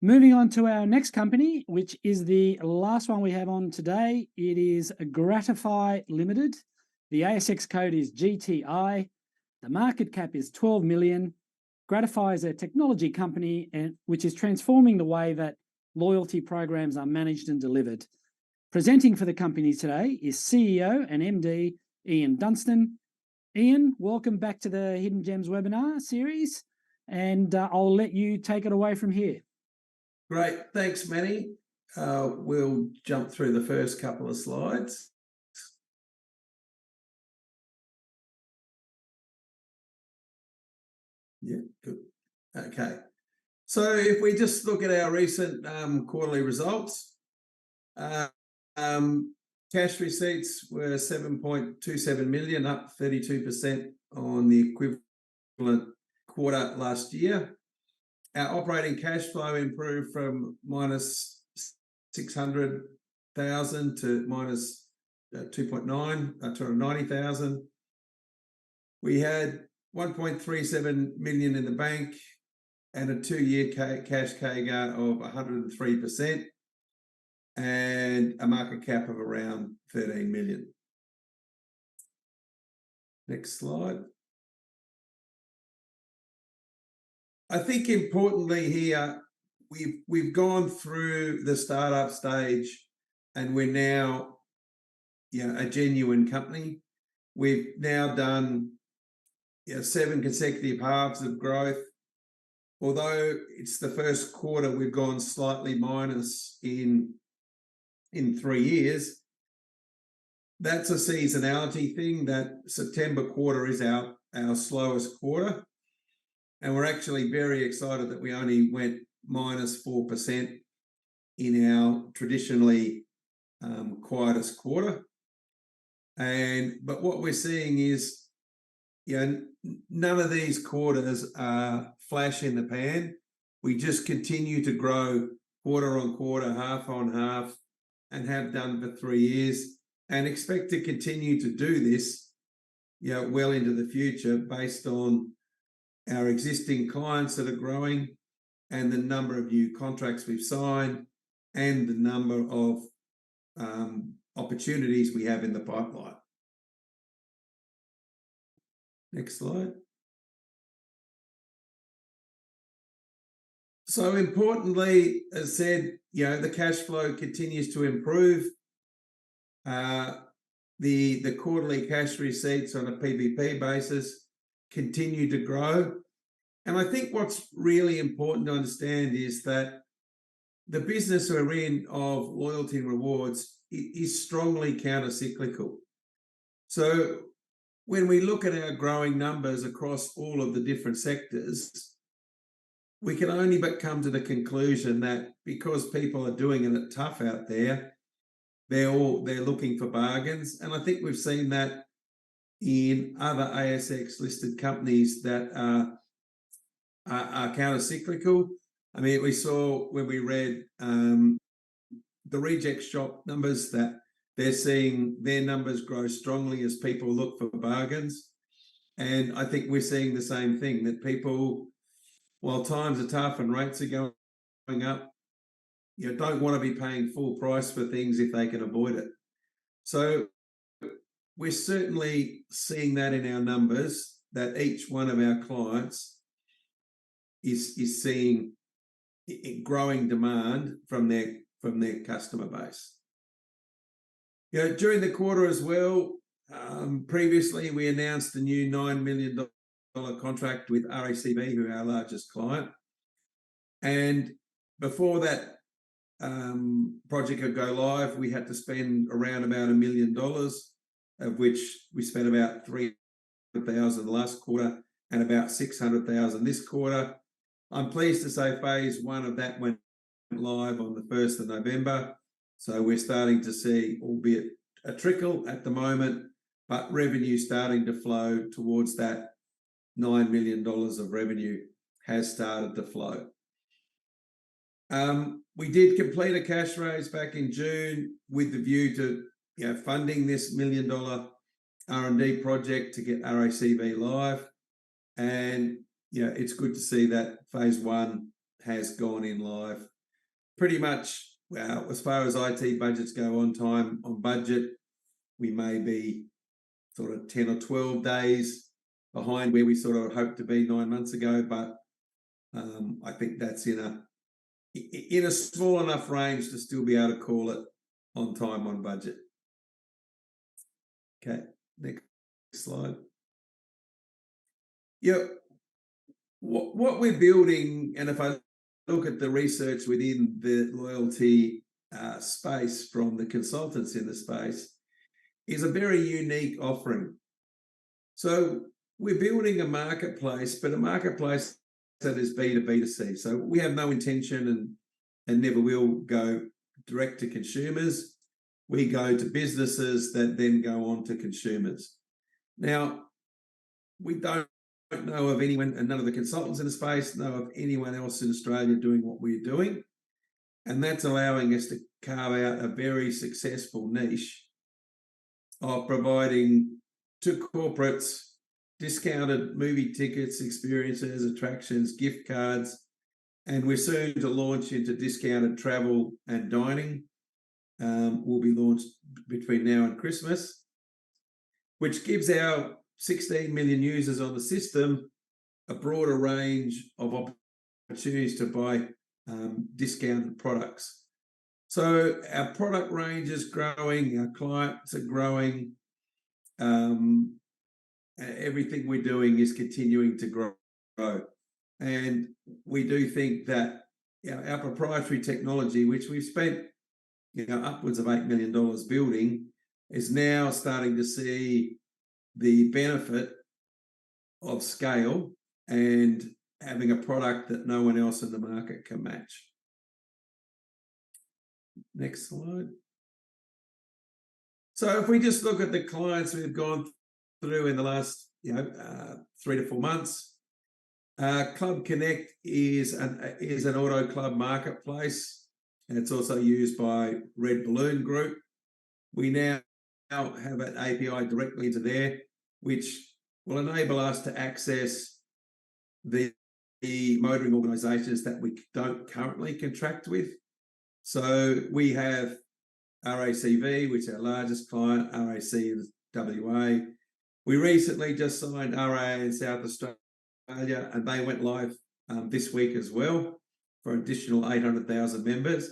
Moving on to our next company, which is the last one we have on today. It is Gratifii Limited. The ASX code is GTI. The market cap is 12 million. Gratifii is a technology company which is transforming the way that loyalty programs are managed and delivered. Presenting for the company today is CEO and MD Iain Dunstan. Iain, welcome back to the Hidden Gems webinar series, and I'll let you take it away from here. Great, thanks, Manny. We'll jump through the first couple of slides. Yeah, good. Okay, so if we just look at our recent quarterly results, cash receipts were 7.27 million, up 32% on the equivalent quarter last year. Our operating cash flow improved from minus 600,000 to minus 290,000. We had 1.37 million in the bank and a 2-year cash CAGR of 103% and a market cap of around 13 million. Next slide. I think importantly here, we've gone through the startup stage and we're now a genuine company. We've now done 7 consecutive halves of growth. Although it's the first quarter, we've gone slightly minus in 3 years. That's a seasonality thing. That September quarter is our slowest quarter. And we're actually very excited that we only went minus 4% in our traditionally quietest quarter. But what we're seeing is, none of these quarters are flash in the pan. We just continue to grow quarter on quarter, half on half, and have done for 3 years, and expect to continue to do this, well into the future based on our existing clients that are growing and the number of new contracts we've signed and the number of opportunities we have in the pipeline. Next slide. So importantly, as said, the cash flow continues to improve. The quarterly cash receipts on a PVP basis continue to grow. And I think what's really important to understand is that the business we're in of loyalty and rewards is strongly counter-cyclical. So when we look at our growing numbers across all of the different sectors, we can only but come to the conclusion that because people are doing it tough out there, they're looking for bargains. And I think we've seen that in other ASX listed companies that are counter-cyclical. I mean, we saw when we read the Reject Shop numbers that they're seeing their numbers grow strongly as people look for bargains. And I think we're seeing the same thing, that people, while times are tough and rates are going up, don't want to be paying full price for things if they can avoid it. So we're certainly seeing that in our numbers, that each one of our clients is seeing growing demand from their customer base. During the quarter as well, previously we announced a new $9 million contract with RACV, who are our largest client. And before that project could go live, we had to spend around about $1 million, of which we spent about $300,000 last quarter and about $600,000 this quarter. I'm pleased to say phase 1 of that went live on the 1st of November. So we're starting to see, albeit a trickle at the moment, but revenue starting to flow towards that $9 million of revenue has started to flow. We did complete a cash raise back in June with the view to funding this $1 million R&D project to get RACV live. And it's good to see that phase 1 has gone in live. Pretty much, well, as far as IT budgets go, on time, on budget, we may be sort of 10 or 12 days behind where we sort of hoped to be 9 months ago, but I think that's in a small enough range to still be able to call it on time, on budget. Okay, next slide. Yeah, what we're building, and if I look at the research within the loyalty space from the consultants in the space, is a very unique offering. So we're building a marketplace, but a marketplace that is B2B2C. So we have no intention and never will go direct to consumers. We go to businesses that then go on to consumers. Now, we don't know of anyone, and none of the consultants in the space know of anyone else in Australia doing what we're doing. And that's allowing us to carve out a very successful niche of providing to corporates discounted movie tickets, experiences, attractions, gift cards, and we're soon to launch into discounted travel and dining. Will be launched between now and Christmas, which gives our 16 million users on the system a broader range of opportunities to buy discounted products. So our product range is growing, our clients are growing, everything we're doing is continuing to grow. And we do think that our proprietary technology, which we've spent upwards of $8 million building, is now starting to see the benefit of scale and having a product that no one else in the market can match. Next slide. So if we just look at the clients we've gone through in the last 3 to 4 months, Club Connect is an auto club marketplace, and it's also used by Red Balloon Group. We now have an API directly into there, which will enable us to access the motoring organisations that we don't currently contract with. So we have RACV, which is our largest client, RAC in WA. We recently just signed RAA in South Australia, and they went live this week as well for an additional 800,000 members.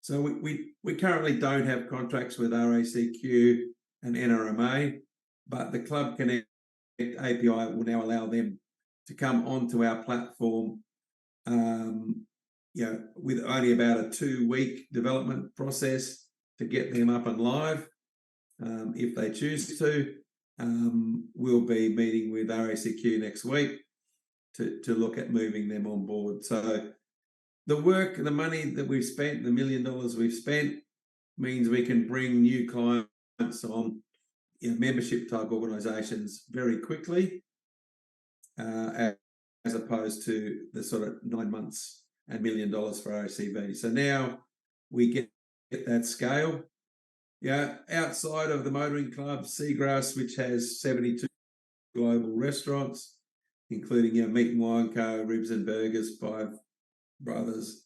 So we currently don't have contracts with RACQ and NRMA, but the Club Connect API will now allow them to come onto our platform with only about a 2-week development process to get them up and live. If they choose to, we'll be meeting with RACQ next week to look at moving them on board. So the work and the money that we've spent, the $1 million we've spent, means we can bring new clients on membership type organisations very quickly, as opposed to the sort of 9 months and $1 million for RACV. So now we get that scale. Outside of the motoring club, Seagrass, which has 72 global restaurants, including Meat and Wine Co, Ribs and Burgers, Five Brothers,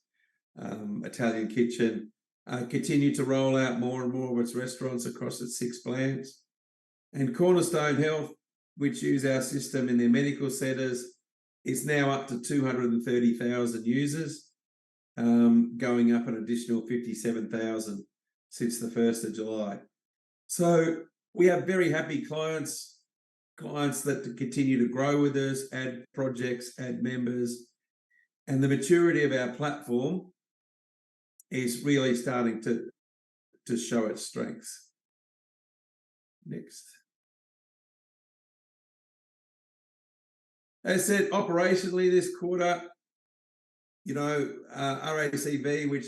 Italian Kitchen, continue to roll out more and more of its restaurants across its 6 plants. And Cornerstone Health, which use our system in their medical centres, is now up to 230,000 users, going up an additional 57,000 since the 1st of July. So we have very happy clients that continue to grow with us, add projects, add members, and the maturity of our platform is really starting to show its strengths. Next. As I said, operationally this quarter, RACV, which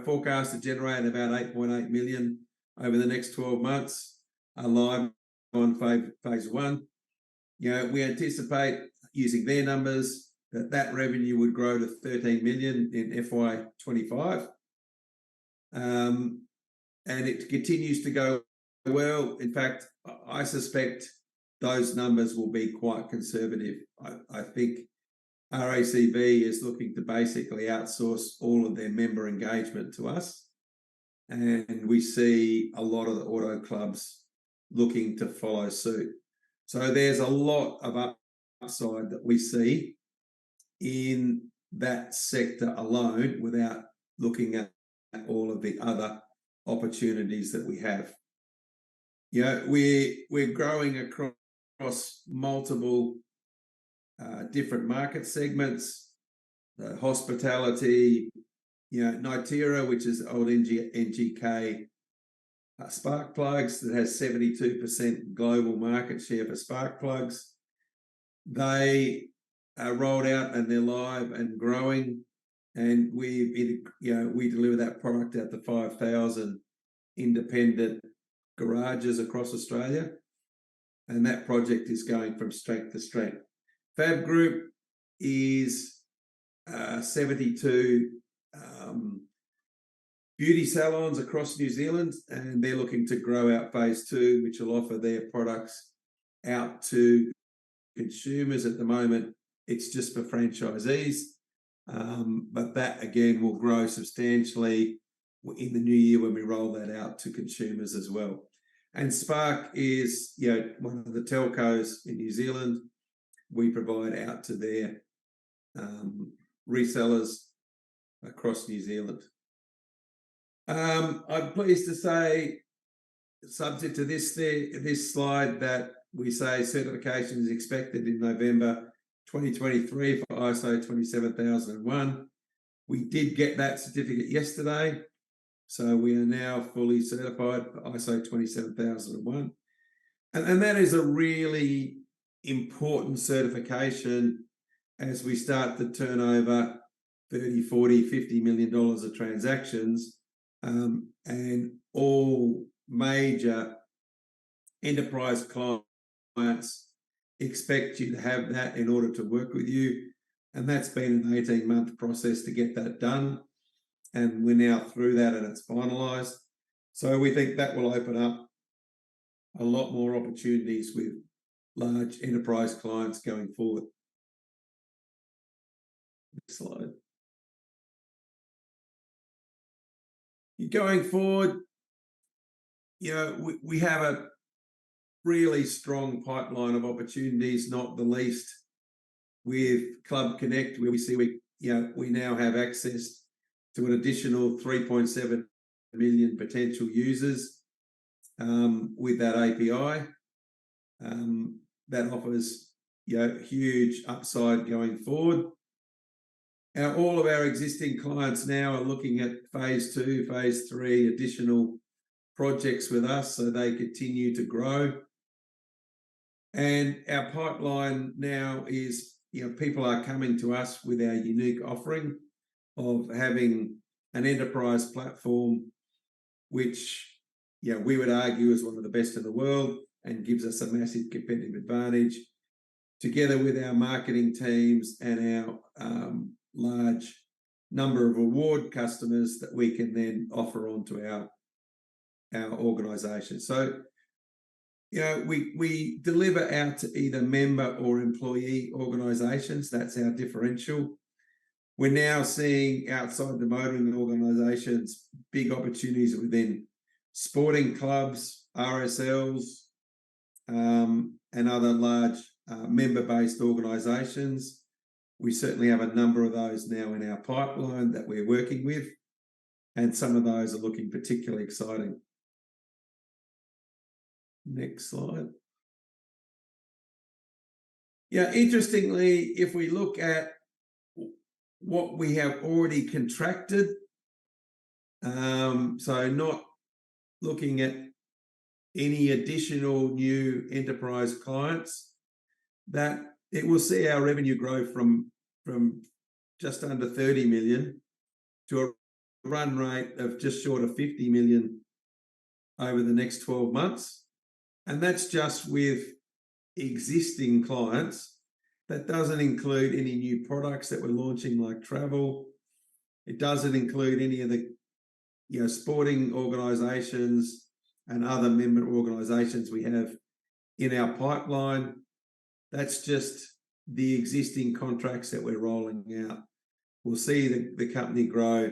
forecast to generate about 8.8 million over the next 12 months, are live on phase 1. We anticipate, using their numbers, that revenue would grow to 13 million in FY25. And it continues to go well. In fact, I suspect those numbers will be quite conservative. I think RACV is looking to basically outsource all of their member engagement to us. And we see a lot of the auto clubs looking to follow suit. So there's a lot of upside that we see in that sector alone without looking at all of the other opportunities that we have. We're growing across multiple different market segments, hospitality, Nitera, which is old NGK spark plugs that has 72% global market share for spark plugs. They are rolled out and they're live and growing, and we deliver that product out to 5,000 independent garages across Australia, and that project is going from strength to strength. Fab Group is 72 beauty salons across New Zealand, and they're looking to grow out phase 2, which will offer their products out to consumers. At the moment, it's just for franchisees, but that again will grow substantially in the new year when we roll that out to consumers as well. And Spark is one of the telcos in New Zealand. We provide out to their resellers across New Zealand. I'm pleased to say, subject to this slide, that we say certification is expected in November 2023 for ISO 27001. We did get that certificate yesterday, so we are now fully certified for ISO 27001. And that is a really important certification as we start to turn over 30, 40, $50 million of transactions, and all major enterprise clients expect you to have that in order to work with you. And that's been an 18-month process to get that done. And we're now through that and it's finalised. So we think that will open up a lot more opportunities with large enterprise clients going forward. Next slide. Going forward, we have a really strong pipeline of opportunities, not the least with Club Connect, where we see we now have access to an additional 3.7 million potential users with that API. That offers huge upside going forward. All of our existing clients now are looking at phase 2, phase 3 additional projects with us, so they continue to grow. And our pipeline now is, people are coming to us with our unique offering of having an enterprise platform, which we would argue is one of the best in the world and gives us a massive competitive advantage, together with our marketing teams and our large number of reward customers that we can then offer onto our organisation. So, we deliver out to either member or employee organisations. That's our differential. We're now seeing outside the motoring organisations big opportunities within sporting clubs, RSLs, and other large member-based organisations. We certainly have a number of those now in our pipeline that we're working with, and some of those are looking particularly exciting. Next slide. Interestingly, if we look at what we have already contracted, so not looking at any additional new enterprise clients, that it will see our revenue grow from just under 30 million to a run rate of just short of 50 million over the next 12 months. And that's just with existing clients. That doesn't include any new products that we're launching, like travel. It doesn't include any of the sporting organisations and other member organisations we have in our pipeline. That's just the existing contracts that we're rolling out, we'll see the company grow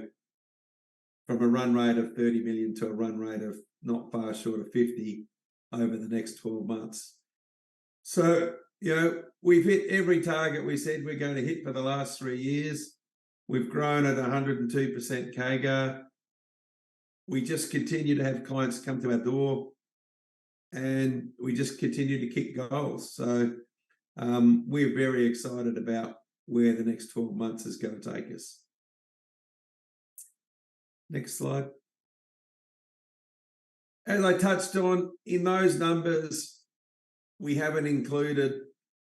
from a run rate of 30 million to a run rate of not far short of 50 over the next 12 months. So, we've hit every target we said we're going to hit for the last 3 years. We've grown at 102% CAGR. We just continue to have clients come to our door, and we just continue to kick goals. So we're very excited about where the next 12 months is going to take us. Next slide. As I touched on, in those numbers, we haven't included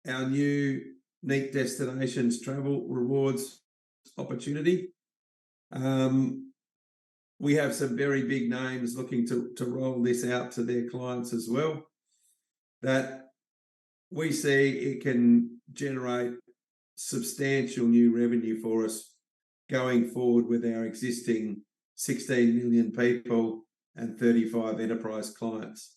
our new Unique Destinations Travel Rewards opportunity. We have some very big names looking to roll this out to their clients as well, that we see it can generate substantial new revenue for us going forward with our existing 16 million people and 35 enterprise clients.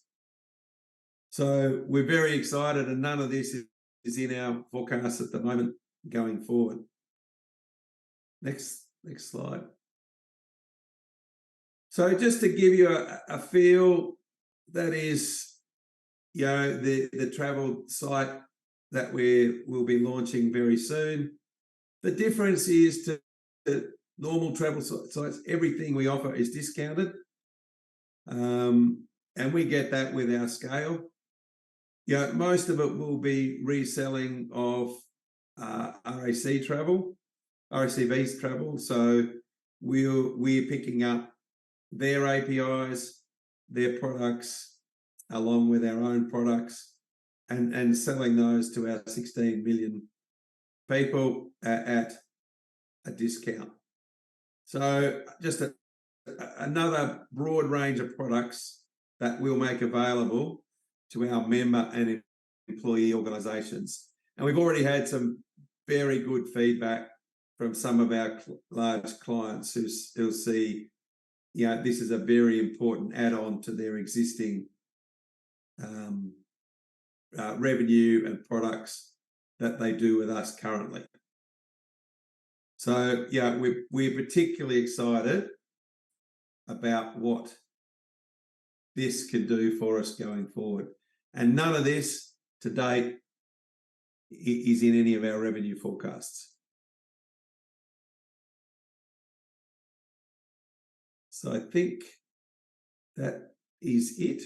So we're very excited, and none of this is in our forecast at the moment going forward. Next slide. So just to give you a feel, that is, the travel site that we'll be launching very soon. The difference is to the normal travel sites, everything we offer is discounted. And we get that with our scale. Most of it will be reselling of RACV's travel. So we're picking up their APIs, their products, along with our own products, and selling those to our 16 million people at a discount. So just another broad range of products that we'll make available to our member and employee organisations. And we've already had some very good feedback from some of our large clients who still see, this is a very important add-on to their existing revenue and products that they do with us currently. So, we're particularly excited about what this can do for us going forward. And none of this to date is in any of our revenue forecasts. So I think that is it.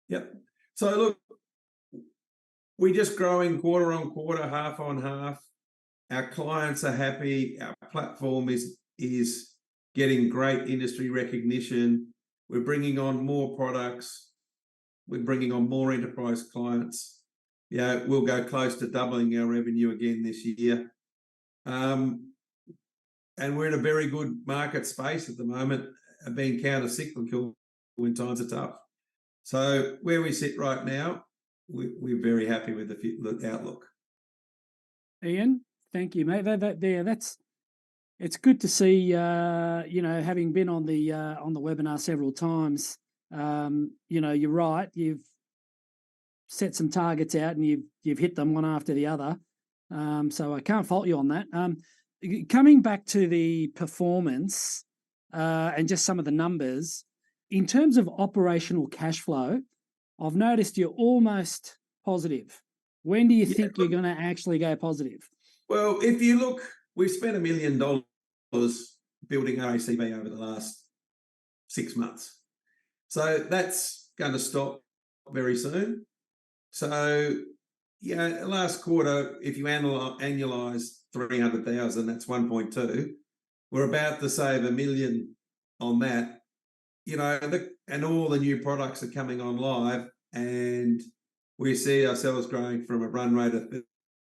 Yep. So look, we're just growing quarter on quarter, half on half. Our clients are happy. Our platform is getting great industry recognition. We're bringing on more products. We're bringing on more enterprise clients. We'll go close to doubling our revenue again this year. And we're in a very good market space at the moment, being counter-cyclical when times are tough. So where we sit right now, we're very happy with the outlook. Iain, thank you, mate. It's good to see. Having been on the webinar several times, you're right. You've set some targets out and you've hit them one after the other. So I can't fault you on that. Coming back to the performance and just some of the numbers, in terms of operational cash flow, I've noticed you're almost positive. When do you think you're going to actually go positive? Well, if you look, we've spent $1 million building RACV over the last 6 months. So that's going to stop very soon. So, last quarter, if you annualize 300,000, that's 1.2. We're about to save $1 million on that. And all the new products are coming on live, and we see ourselves growing from a run rate of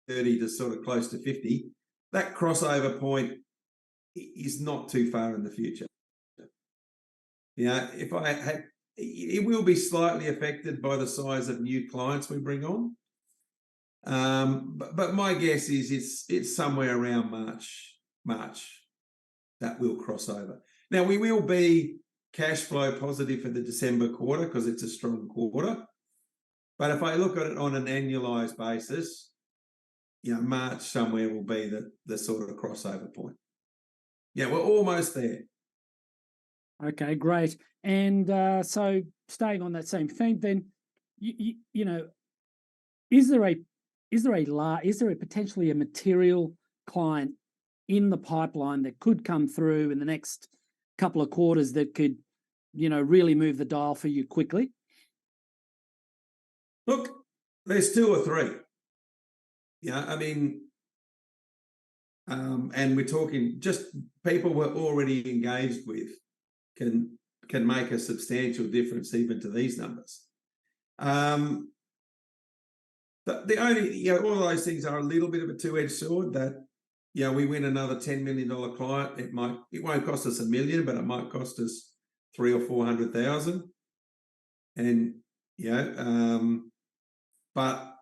30 to sort of close to 50. That crossover point is not too far in the future. It will be slightly affected by the size of new clients we bring on. But my guess is it's somewhere around March that will cross over. Now, we will be cash flow positive for the December quarter because it's a strong quarter. But if I look at it on an annualized basis, March somewhere will be the sort of crossover point. Yeah, we're almost there. Okay, great. And so staying on that same thing, then you know, is there a potentially a material client in the pipeline that could come through in the next couple of quarters that could, really move the dial for you quickly? Look, there's 2 or 3. Yeah, I mean, and we're talking just people we're already engaged with can make a substantial difference even to these numbers. The only, all of those things are a little bit of a two-edged sword. That, we win another $10 million client, it won't cost us $1 million, but it might cost us 300,000 or 400,000. And but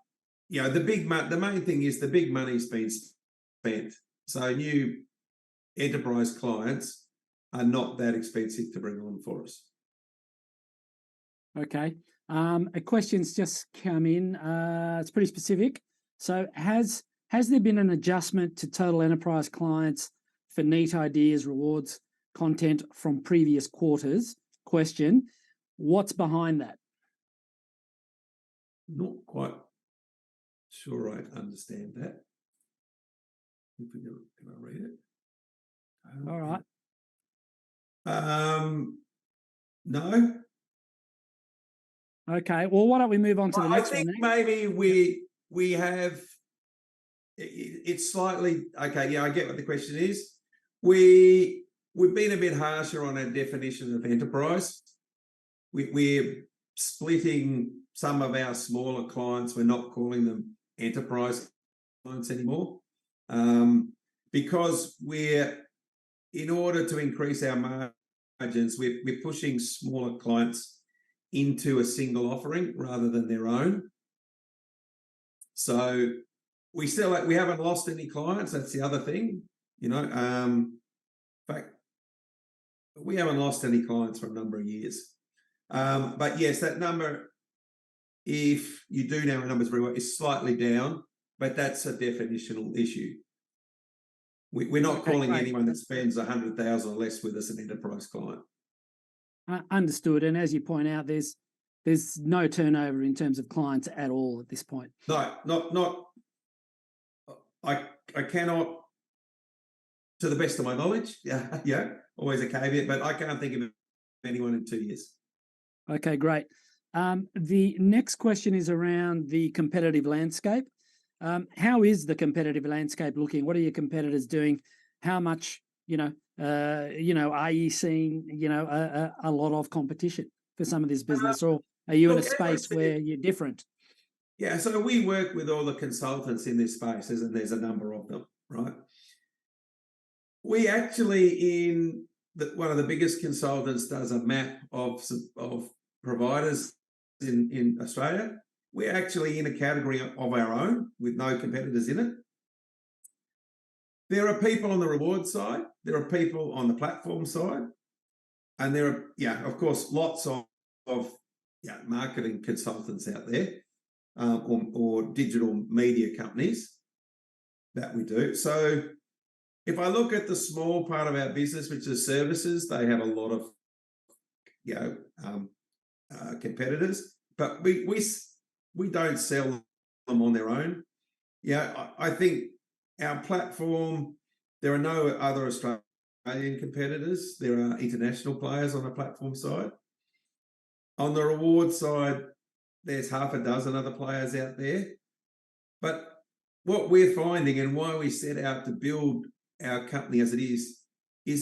the main thing is the big money's been spent. So new enterprise clients are not that expensive to bring on for us. Okay. A question's just come in. It's pretty specific. So has there been an adjustment to total enterprise clients for neat ideas, rewards, content from previous quarters? Question, what's behind that? Not quite sure I understand that. Can I read it? All right. No. Okay. Well, why don't we move on to the next one? I think maybe we have. It's slightly okay. Yeah, I get what the question is. We've been a bit harsher on our definition of enterprise. We're splitting some of our smaller clients. We're not calling them enterprise clients anymore, because in order to increase our margins, we're pushing smaller clients into a single offering rather than their own. So we haven't lost any clients. That's the other thing, in fact, we haven't lost any clients for a number of years. But yes, that number, if you do know our numbers very well, is slightly down, but that's a definitional issue. We're not calling anyone that spends 100,000 or less with us an enterprise client. Understood. And as you point out, there's no turnover in terms of clients at all at this point. No, not. I cannot, to the best of my knowledge, always a caveat, but I can't think of anyone in 2 years. Okay, great. The next question is around the competitive landscape. How is the competitive landscape looking? What are your competitors doing? How much, are you seeing, a lot of competition for some of this business, or are you in a space where you're different? Yeah, so we work with all the consultants in this space, and there's a number of them, right? We actually, one of the biggest consultants does a map of providers in Australia. We're actually in a category of our own with no competitors in it. There are people on the reward side, there are people on the platform side, and there are, of course, lots of marketing consultants out there, or digital media companies that we do. So if I look at the small part of our business, which is services, they have a lot of competitors, but we don't sell them on their own. I think our platform, there are no other Australian competitors. There are international players on the platform side. On the reward side, there's half a dozen other players out there. But what we're finding, and why we set out to build our company as it is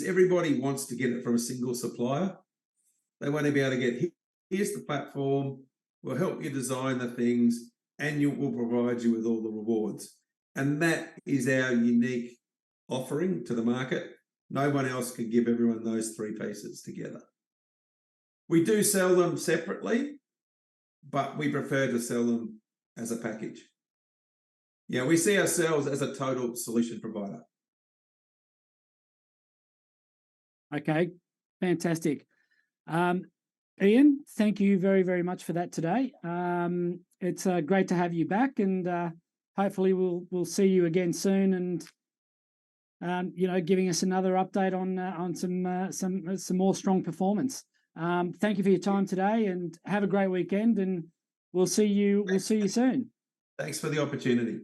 everybody wants to get it from a single supplier. They want to be able to get, here's the platform, we'll help you design the things, and we'll provide you with all the rewards. And that is our unique offering to the market. No one else can give everyone those 3 pieces together. We do sell them separately, but we prefer to sell them as a package. We see ourselves as a total solution provider. Okay, fantastic. Iain, thank you very, very much for that today. It's great to have you back, and hopefully we'll see you again soon, and giving us another update on some more strong performance. Thank you for your time today, and have a great weekend. And we'll see you soon. Thanks for the opportunity.